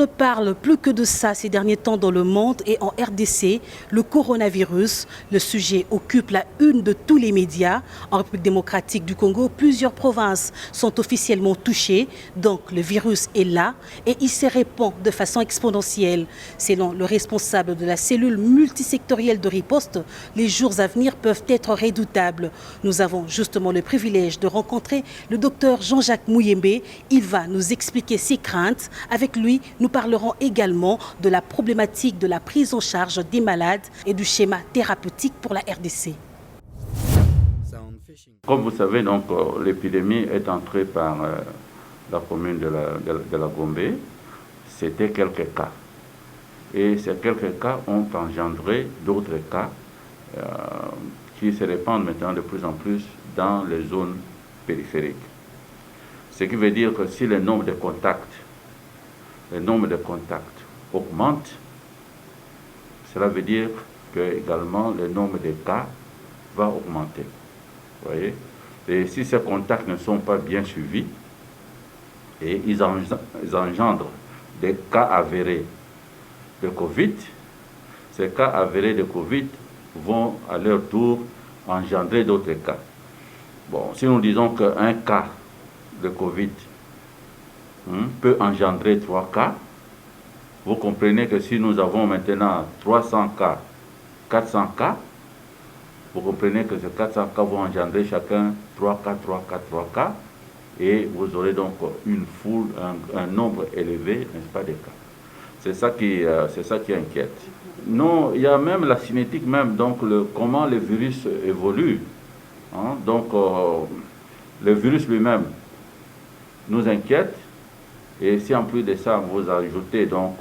ne parle plus que de ça ces derniers temps dans le monde et en RDC. Le coronavirus, le sujet occupe la une de tous les médias. En République démocratique du Congo, plusieurs provinces sont officiellement touchées. Donc le virus est là et il se répand de façon exponentielle. Selon le responsable de la cellule multisectorielle de riposte, les jours à venir peuvent être redoutables. Nous avons justement le privilège de rencontrer le docteur Jean-Jacques Mouyembe. Il va nous expliquer ses craintes. Avec lui, nous parlerons également de la problématique de la prise en charge des malades et du schéma thérapeutique pour la RDC. Comme vous savez, donc, l'épidémie est entrée par la commune de la Gombe. C'était quelques cas. Et ces quelques cas ont engendré d'autres cas qui se répandent maintenant de plus en plus dans les zones périphériques. Ce qui veut dire que si le nombre de contacts augmente, cela veut dire que également le nombre de cas va augmenter. Vous voyez? Et si ces contacts ne sont pas bien suivis, et ils engendrent des cas avérés de Covid, ces cas avérés de Covid vont à leur tour engendrer d'autres cas. Bon, si nous disons qu'un cas de Covid peut engendrer 3 cas, vous comprenez que si nous avons maintenant 300 cas, 400 cas, vous comprenez que ces 400 cas vont engendrer chacun 3 cas, 3 cas, 3 cas, et vous aurez donc une foule, un nombre élevé, n'est-ce pas, de cas. C'est ça qui inquiète. Non, il y a même la cinétique même, donc comment le virus évolue. Donc le virus lui-même nous inquiète, et si en plus de ça vous ajoutez donc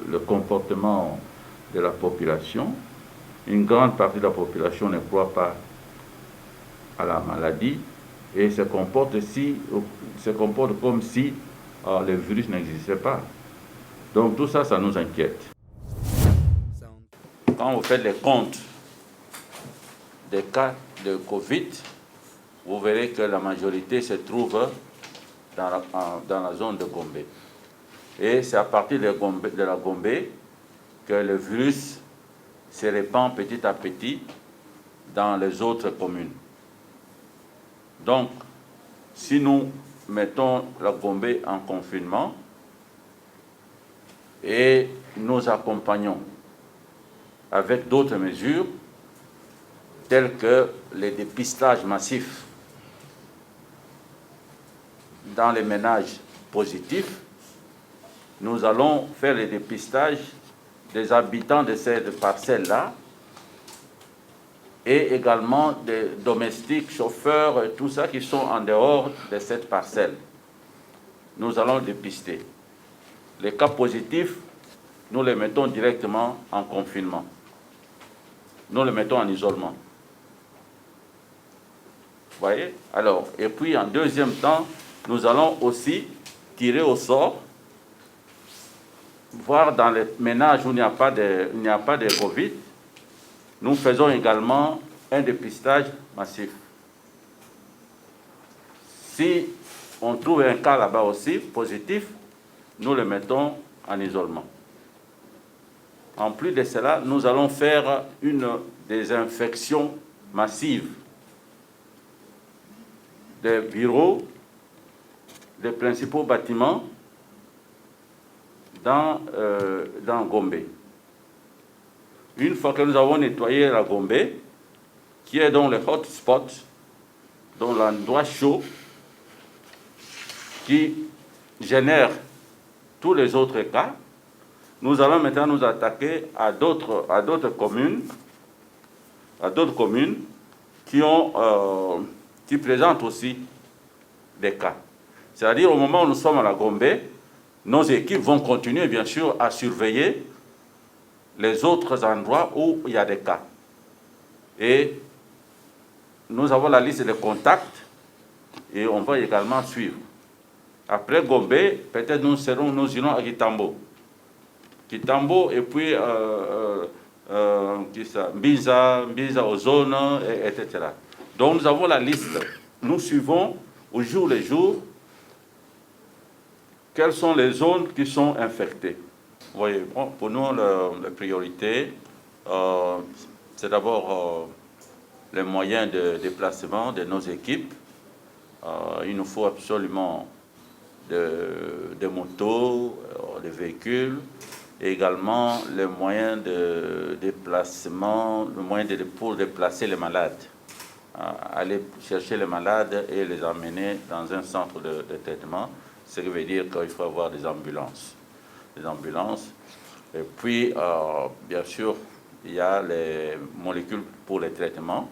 le comportement de la population, une grande partie de la population ne croit pas à la maladie et se comporte comme si le virus n'existait pas. Donc tout ça, ça nous inquiète. Quand vous faites les comptes des cas de Covid, vous verrez que la majorité se trouve dans la zone de Gombe. Et c'est à partir de la Gombe que le virus se répand petit à petit dans les autres communes. Donc, si nous mettons la Gombe en confinement et nous accompagnons avec d'autres mesures telles que les dépistages massifs dans les ménages positifs, nous allons faire le dépistage des habitants de cette parcelle-là et également des domestiques, chauffeurs, tout ça qui sont en dehors de cette parcelle. Nous allons dépister. Les cas positifs, nous les mettons directement en confinement. Nous les mettons en isolement. Vous voyez? Alors, et puis en deuxième temps, nous allons aussi tirer au sort, voir dans les ménages où il n'y a pas de Covid, nous faisons également un dépistage massif. Si on trouve un cas là-bas aussi positif, nous le mettons en isolement. En plus de cela, nous allons faire une désinfection massive des bureaux, des principaux bâtiments dans Gombe. Une fois que nous avons nettoyé la Gombe, qui est dans le hotspot, dans l'endroit chaud, qui génère tous les autres cas, nous allons maintenant nous attaquer à d'autres communes qui présentent aussi des cas. C'est-à-dire, au moment où nous sommes à la Gombe, nos équipes vont continuer, bien sûr, à surveiller les autres endroits où il y a des cas. Et nous avons la liste de contacts et on va également suivre. Après Gombe, peut-être nous irons à Kitambo. Kitambo et puis Mbiza, Ozone, etc. Donc nous avons la liste. Nous suivons au jour le jour Quelles sont les zones qui sont infectées? Oui, bon, pour nous, la priorité, c'est d'abord les moyens de déplacement de nos équipes. Il nous faut absolument des motos, des véhicules, et également les moyens de déplacement, pour déplacer les malades. Aller chercher les malades et les emmener dans un centre de traitement, ce qui veut dire qu'il faut avoir des ambulances. Et puis, bien sûr, il y a les molécules pour les traitements.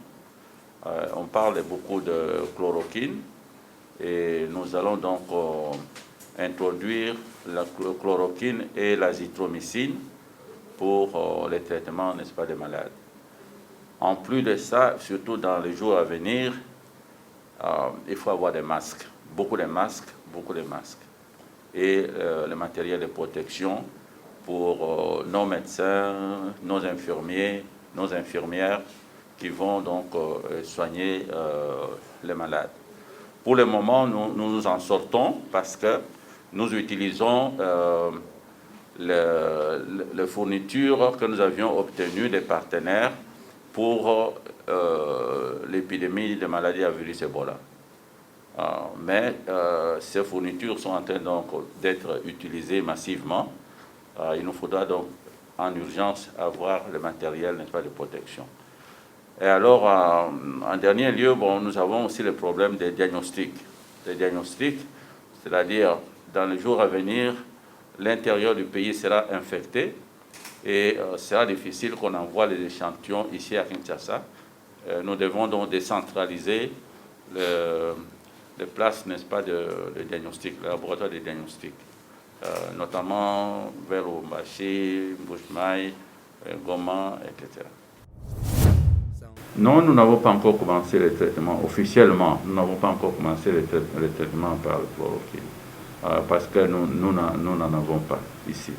On parle beaucoup de chloroquine et nous allons donc introduire la chloroquine et l'azithromycine pour les traitements, n'est-ce pas, des malades. En plus de ça, surtout dans les jours à venir, il faut avoir des masques, beaucoup de masques, et le matériel de protection pour nos médecins, nos infirmiers, nos infirmières qui vont donc soigner les malades. Pour le moment, nous nous en sortons parce que nous utilisons les fournitures que nous avions obtenues des partenaires pour l'épidémie de maladies à virus Ebola. Mais ces fournitures sont en train donc d'être utilisées massivement. Il nous faudra donc en urgence avoir le matériel, n'est-ce pas, de protection. Et alors, en dernier lieu, bon, nous avons aussi le problème des diagnostics. Des diagnostics, c'est-à-dire, dans les jours à venir, l'intérieur du pays sera infecté et sera difficile qu'on envoie les échantillons ici à Kinshasa. Nous devons donc décentraliser les places, n'est-ce pas, de diagnostic, le laboratoire de diagnostic, notamment vers Lubumbashi, Mbuji-Mayi, Goma, etc. Non, nous n'avons pas encore commencé les traitements officiellement. Nous n'avons pas encore commencé les traitements par le chloroquine parce que nous n'en avons pas ici.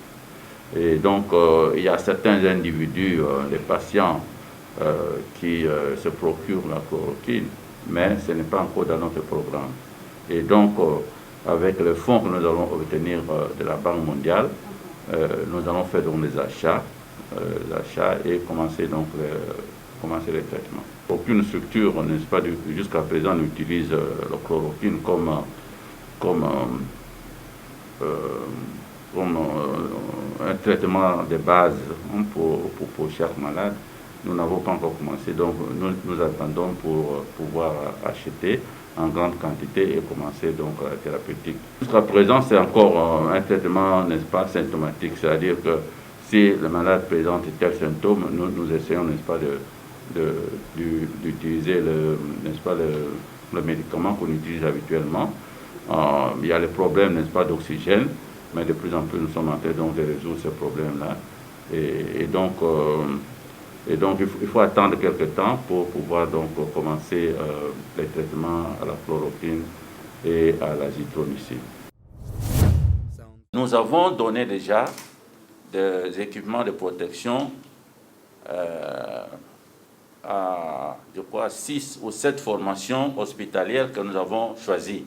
Et donc, il y a certains individus, les patients, qui se procurent la chloroquine, mais ce n'est pas encore dans notre programme. Et donc, avec le fonds que nous allons obtenir de la Banque mondiale, nous allons faire donc des achats et commencer donc les traitements. Aucune structure, n'est-ce pas, jusqu'à présent n'utilise la chloroquine comme un traitement de base pour chaque malade. Nous n'avons pas encore commencé, donc nous attendons pour pouvoir acheter en grande quantité et commencer donc la thérapeutique. Jusqu'à présent, c'est encore un traitement, n'est-ce pas, symptomatique, c'est-à-dire que si le malade présente tel symptôme, nous essayons, n'est-ce pas, d'utiliser le médicament qu'on utilise habituellement. Il y a le problème, n'est-ce pas, d'oxygène, mais de plus en plus nous sommes en train donc de résoudre ce problème-là. Et donc il faut attendre quelques temps pour pouvoir donc commencer les traitements à la chloroquine et à l'azithromycine. Nous avons donné déjà des équipements de protection à, je crois, 6 ou 7 formations hospitalières que nous avons choisies.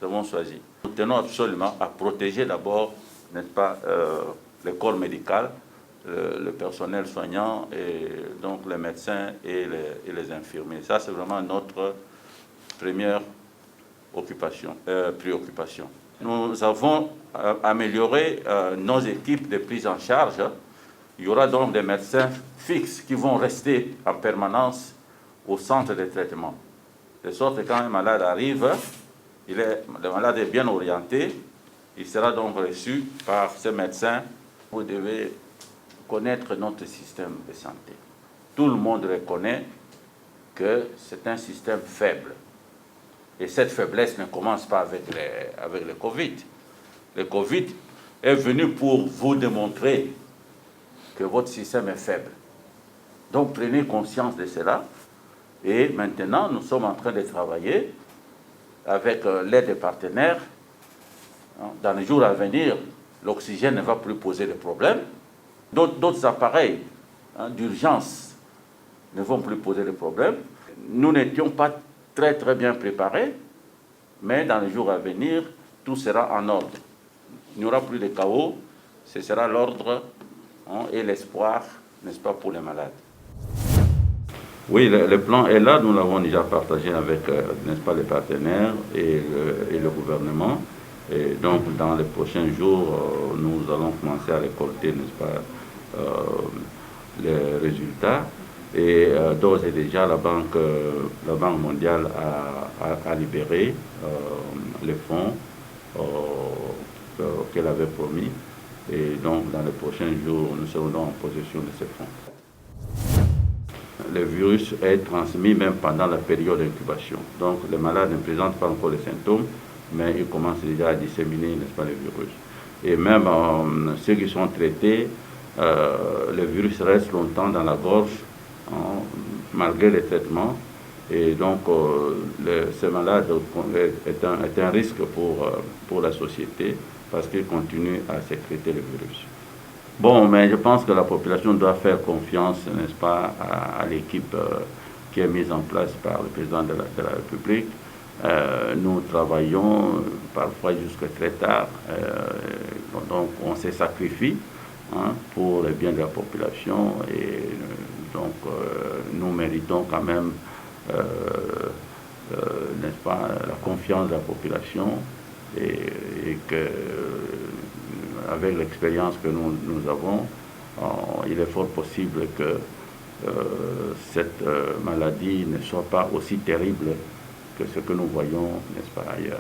Nous tenons absolument à protéger d'abord, n'est-ce pas, le corps médical, le personnel soignant, et donc les médecins et les infirmiers. Ça, c'est vraiment notre première préoccupation. Nous avons amélioré nos équipes de prise en charge. Il y aura donc des médecins fixes qui vont rester en permanence au centre de traitement. De sorte que quand un malade arrive, le malade est bien orienté, il sera donc reçu par ce médecin. Vous devez connaître notre système de santé. Tout le monde reconnaît que c'est un système faible. Et cette faiblesse ne commence pas avec le Covid. Le Covid est venu pour vous démontrer que votre système est faible. Donc prenez conscience de cela. Et maintenant, nous sommes en train de travailler avec l'aide des partenaires. Dans les jours à venir, l'oxygène ne va plus poser de problème. D'autres appareils d'urgence ne vont plus poser de problème. Nous n'étions pas très bien préparés, mais dans les jours à venir, tout sera en ordre. il n'y aura plus de chaos, ce sera l'ordre et l'espoir, n'est-ce pas, pour les malades. Oui, le plan est là, nous l'avons déjà partagé avec, n'est-ce pas, les partenaires et le gouvernement. Et donc, dans les prochains jours, nous allons commencer à récolter, n'est-ce pas, les résultats. Et d'ores et déjà, la Banque mondiale a libéré les fonds qu'elle avait promis. Et donc, dans les prochains jours, nous serons en possession de ces fonds. Le virus est transmis même pendant la période d'incubation. Donc, les malades ne présentent pas encore les symptômes, mais ils commencent déjà à disséminer, n'est-ce pas, le virus. Et même ceux qui sont traités, le virus reste longtemps dans la gorge, malgré les traitements. Et donc, ces malades est un risque pour la société parce qu'ils continuent à sécréter le virus. Bon, mais je pense que la population doit faire confiance, n'est-ce pas, à l'équipe qui est mise en place par le président de la République. Nous travaillons parfois jusqu'à très tard, donc on se sacrifie pour le bien de la population et donc nous méritons quand même, n'est-ce pas, la confiance de la population et que avec l'expérience que nous avons, il est fort possible que cette maladie ne soit pas aussi terrible que ce que nous voyons, n'est-ce pas, ailleurs.